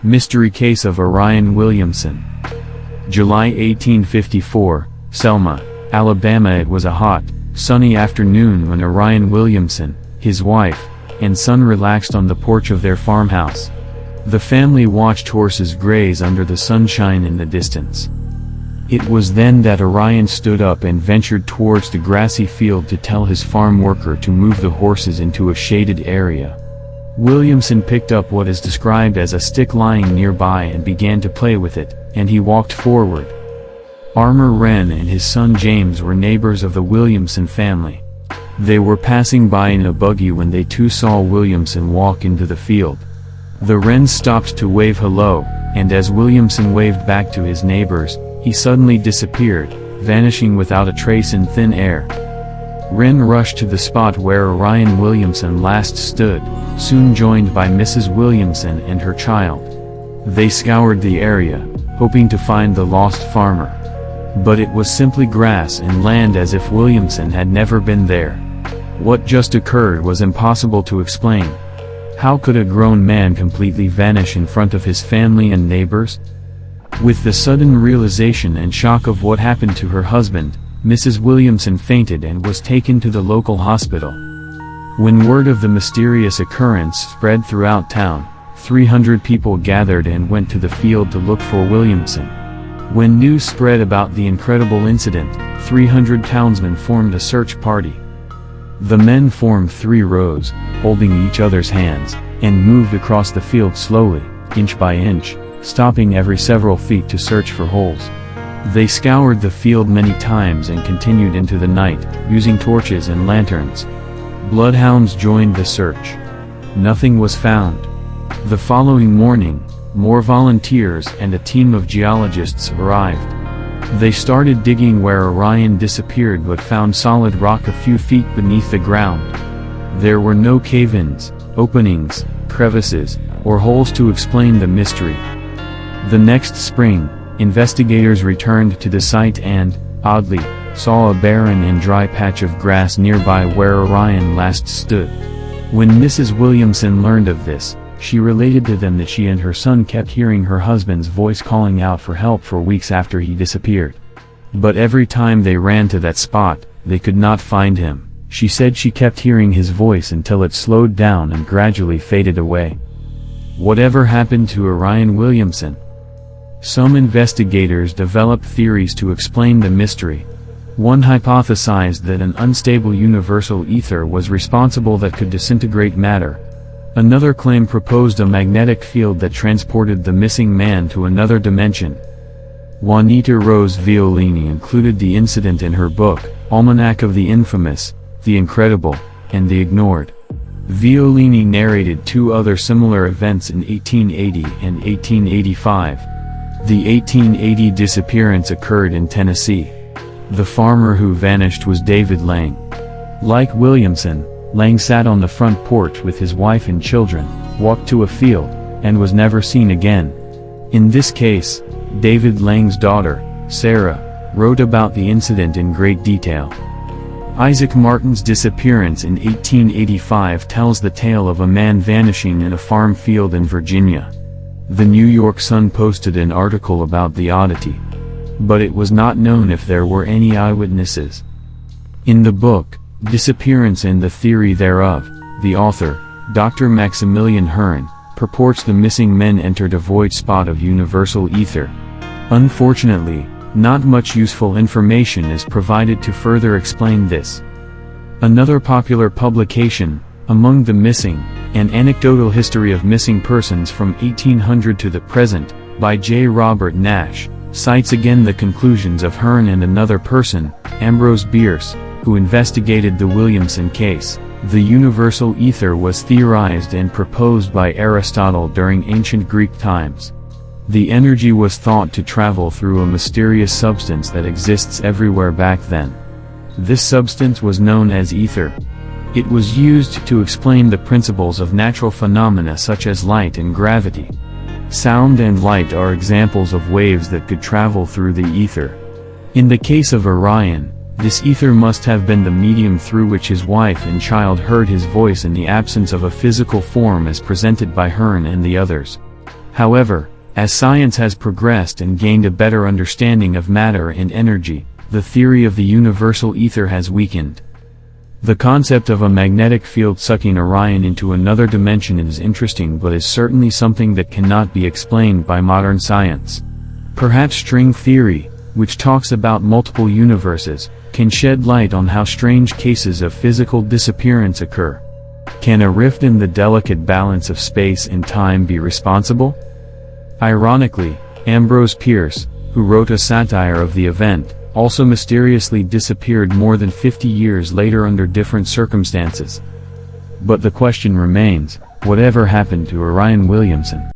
Mystery Case of Orion Williamson. July 1854, Selma, Alabama. It was a hot, sunny afternoon when Orion Williamson, his wife, and son relaxed on the porch of their farmhouse. The family watched horses graze under the sunshine in the distance. It was then that Orion stood up and ventured towards the grassy field to tell his farm worker to move the horses into a shaded area. Williamson picked up what is described as a stick lying nearby and began to play with it, and he walked forward. Farmer Wren and his son James were neighbors of the Williamson family. They were passing by in a buggy when they too saw Williamson walk into the field. The Wrens stopped to wave hello, and as Williamson waved back to his neighbors, he suddenly disappeared, vanishing without a trace in thin air. Wren rushed to the spot where Orion Williamson last stood, soon joined by Mrs. Williamson and her child. They scoured the area, hoping to find the lost farmer. But it was simply grass and land, as if Williamson had never been there. What just occurred was impossible to explain. How could a grown man completely vanish in front of his family and neighbors? With the sudden realization and shock of what happened to her husband, Mrs. Williamson fainted and was taken to the local hospital. When word of the mysterious occurrence spread throughout town, 300 people gathered and went to the field to look for Williamson. When news spread about the incredible incident, 300 townsmen formed a search party. The men formed 3 rows, holding each other's hands, and moved across the field slowly, inch by inch, stopping every several feet to search for holes. They scoured the field many times and continued into the night, using torches and lanterns. Bloodhounds joined the search. Nothing was found. The following morning, more volunteers and a team of geologists arrived. They started digging where Orion disappeared but found solid rock a few feet beneath the ground. There were no cave-ins, openings, crevices, or holes to explain the mystery. The next spring, investigators returned to the site and, oddly, saw a barren and dry patch of grass nearby where Orion last stood. When Mrs. Williamson learned of this, she related to them that she and her son kept hearing her husband's voice calling out for help for weeks after he disappeared. But every time they ran to that spot, they could not find him. She said she kept hearing his voice until it slowed down and gradually faded away. Whatever happened to Orion Williamson? Some investigators developed theories to explain the mystery. One hypothesized that an unstable universal ether was responsible that could disintegrate matter. Another claim proposed a magnetic field that transported the missing man to another dimension. Juanita Rose Violini included the incident in her book, Almanac of the Infamous, the Incredible, and the Ignored. Violini narrated 2 other similar events in 1880 and 1885. The 1880 disappearance occurred in Tennessee. The farmer who vanished was David Lang. Like Williamson, Lang sat on the front porch with his wife and children, walked to a field, and was never seen again. In this case, David Lang's daughter, Sarah, wrote about the incident in great detail. Isaac Martin's disappearance in 1885 tells the tale of a man vanishing in a farm field in Virginia. The New York Sun posted an article about the oddity. But it was not known if there were any eyewitnesses. In the book, Disappearance and the Theory Thereof, the author, Dr. Maximilian Hearn, purports the missing men entered a void spot of universal ether. Unfortunately, not much useful information is provided to further explain this. Another popular publication, Among the Missing, An Anecdotal History of Missing Persons from 1800 to the Present, by J. Robert Nash, cites again the conclusions of Hearn and another person, Ambrose Bierce, who investigated the Williamson case. The universal ether was theorized and proposed by Aristotle during ancient Greek times. The energy was thought to travel through a mysterious substance that exists everywhere back then. This substance was known as ether. It was used to explain the principles of natural phenomena such as light and gravity. Sound and light are examples of waves that could travel through the ether. In the case of Orion, This ether must have been the medium through which his wife and child heard his voice in the absence of a physical form as presented by Hearn and the others. However, as science has progressed and gained a better understanding of matter and energy, the theory of the universal ether has weakened. The concept of a magnetic field sucking Orion into another dimension is interesting, but is certainly something that cannot be explained by modern science. Perhaps string theory, which talks about multiple universes, can shed light on how strange cases of physical disappearance occur. Can a rift in the delicate balance of space and time be responsible? Ironically, Ambrose Bierce, who wrote a satire of the event, also mysteriously disappeared more than 50 years later under different circumstances. But the question remains, whatever happened to Orion Williamson?